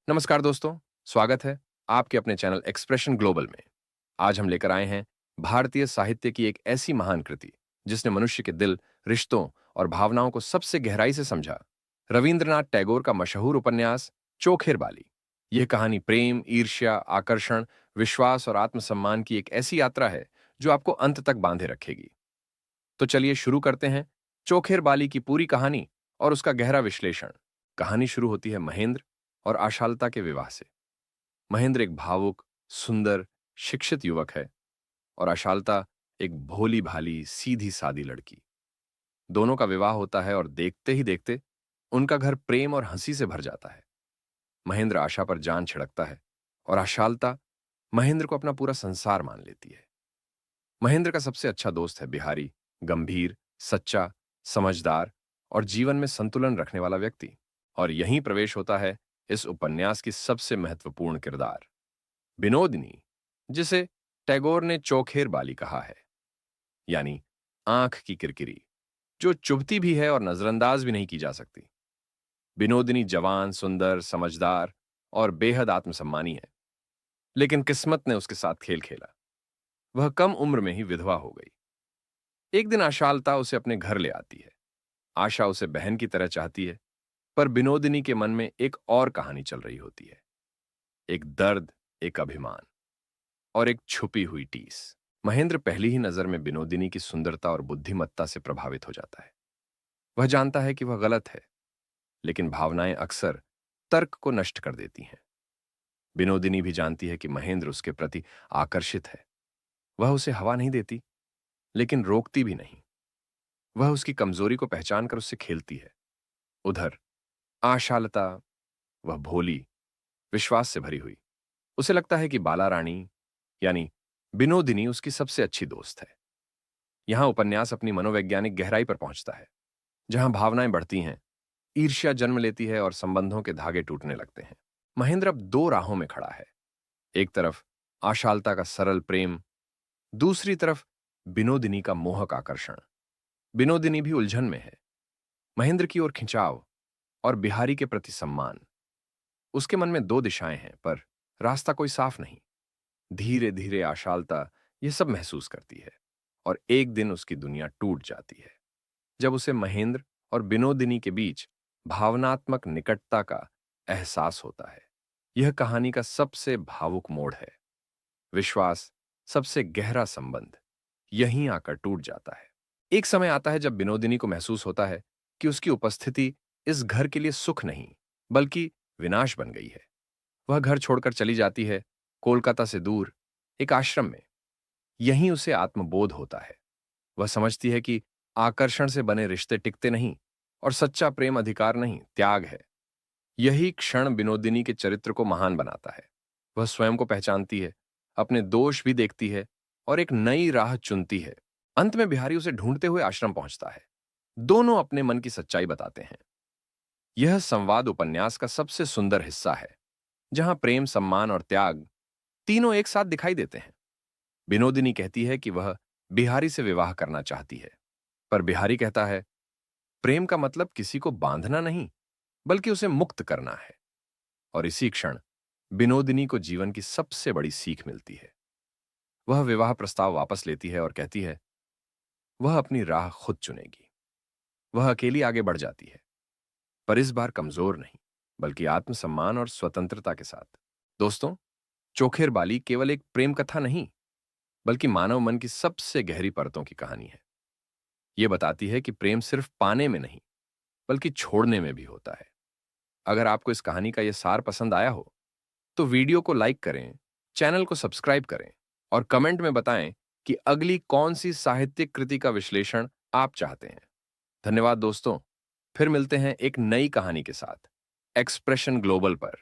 नमस्कार दोस्तों, स्वागत है आपके अपने चैनल एक्सप्रेशन ग्लोबल में। आज हम लेकर आए हैं भारतीय साहित्य की एक ऐसी महान कृति जिसने मनुष्य के दिल, रिश्तों और भावनाओं को सबसे गहराई से समझा। रविंद्रनाथ टैगोर का मशहूर उपन्यास चोखेर बाली। यह कहानी प्रेम, ईर्ष्या, आकर्षण, विश्वास और आत्मसम्मान की एक ऐसी यात्रा है जो आपको अंत तक बांधे रखेगी। तो चलिए शुरू करते हैं चोखेर बाली की पूरी कहानी और उसका गहरा विश्लेषण। कहानी शुरू होती है महेंद्र और आशालता के विवाह से। महेंद्र एक भावुक, सुंदर, शिक्षित युवक है और आशालता एक भोली-भाली, सीधी-सादी लड़की। दोनों का विवाह होता है और देखते ही देखते उनका घर प्रेम और हंसी से भर जाता है। महेंद्र आशा पर जान छिड़कता है और आशालता महेंद्र को अपना पूरा संसार मान लेती है। महेंद्र का सबसे अच्छा दोस्त है बिहारी, गंभीर, सच्चा, समझदार और जीवन में संतुलन रखने वाला व्यक्ति। और यहीं प्रवेश होता है इस उपन्यास की सबसे महत्वपूर्ण किरदार, विनोदिनी, जिसे टैगोर ने चौखेर बाली कहा है, यानी आंख की किरकिरी, जो चुभती भी है और नजरअंदाज भी नहीं की जा सकती। विनोदिनी जवान, सुंदर, समझदार और बेहद आत्मसम्मानी है, लेकिन किस्मत ने उसके साथ खेल खेला। वह कम उम्र में ही विधवा हो गई। एक दिन आशालता उसे अपने घर ले आती है। आशा उसे बहन की तरह चाहती है, पर विनोदिनी के मन में एक और कहानी चल रही होती है। एक दर्द, एक अभिमान और एक छुपी हुई टीस। महेंद्र पहली ही नजर में विनोदिनी की सुंदरता और बुद्धिमत्ता से प्रभावित हो जाता है। वह जानता है कि वह गलत है, लेकिन भावनाएं अक्सर तर्क को नष्ट कर देती हैं। विनोदिनी भी जानती है कि महेंद्र उसके प्रति आकर्षित है। वह उसे हवा नहीं देती, लेकिन रोकती भी नहीं। वह उसकी कमजोरी को पहचान कर उससे खेलती है। उधर आशालता, वह भोली, विश्वास से भरी हुई। उसे लगता है कि बाला रानी, यानी विनोदिनी, उसकी सबसे अच्छी दोस्त है। यहां उपन्यास अपनी मनोवैज्ञानिक गहराई पर पहुंचता है, जहां भावनाएं बढ़ती हैं, ईर्ष्या जन्म लेती है और संबंधों के धागे टूटने लगते हैं। महेंद्र अब दो राहों में खड़ा है। एक तरफ आशालता का सरल प्रेम, दूसरी तरफ विनोदिनी का मोहक आकर्षण। विनोदिनी भी उलझन में है, महेंद्र की ओर खिंचाव और बिहारी के प्रति सम्मान। उसके मन में दो दिशाएं हैं, पर रास्ता कोई साफ नहीं। धीरे धीरे आशालता यह सब महसूस करती है और एक दिन उसकी दुनिया टूट जाती है, जब उसे महेंद्र और विनोदिनी के बीच भावनात्मक निकटता का एहसास होता है। यह कहानी का सबसे भावुक मोड़ है। विश्वास, सबसे गहरा संबंध, यहीं आकर टूट जाता है। एक समय आता है जब विनोदिनी को महसूस होता है कि उसकी उपस्थिति इस घर के लिए सुख नहीं, बल्कि विनाश बन गई है। वह घर छोड़कर चली जाती है, कोलकाता से दूर, एक आश्रम में। यहीं उसे आत्मबोध होता है। वह समझती है कि आकर्षण से बने रिश्ते टिकते नहीं और सच्चा प्रेम अधिकार नहीं, त्याग है। यही क्षण विनोदिनी के चरित्र को महान बनाता है। वह स्वयं को पहचानती है, अपने दोष भी देखती है और एक नई राह चुनती है। अंत में बिहारी उसे ढूंढते हुए आश्रम पहुंचता है। दोनों अपने मन की सच्चाई बताते हैं। यह संवाद उपन्यास का सबसे सुंदर हिस्सा है, जहां प्रेम, सम्मान और त्याग तीनों एक साथ दिखाई देते हैं। विनोदिनी कहती है कि वह बिहारी से विवाह करना चाहती है, पर बिहारी कहता है, प्रेम का मतलब किसी को बांधना नहीं, बल्कि उसे मुक्त करना है। और इसी क्षण विनोदिनी को जीवन की सबसे बड़ी सीख मिलती है। वह विवाह प्रस्ताव वापस लेती है और कहती है, वह अपनी राह खुद चुनेगी। वह अकेली आगे बढ़ जाती है, पर इस बार कमजोर नहीं, बल्कि आत्मसम्मान और स्वतंत्रता के साथ। दोस्तों, चोखेर बाली केवल एक प्रेम कथा नहीं, बल्कि मानव मन की सबसे गहरी परतों की कहानी है। यह बताती है कि प्रेम सिर्फ पाने में नहीं, बल्कि छोड़ने में भी होता है। अगर आपको इस कहानी का यह सार पसंद आया हो, तो वीडियो को लाइक करें, चैनल को सब्सक्राइब करें और कमेंट में बताएं कि अगली कौन सी साहित्यिक कृति का विश्लेषण आप चाहते हैं। धन्यवाद दोस्तों। फिर मिलते हैं एक नई कहानी के साथ एक्सप्रेशन ग्लोबल पर।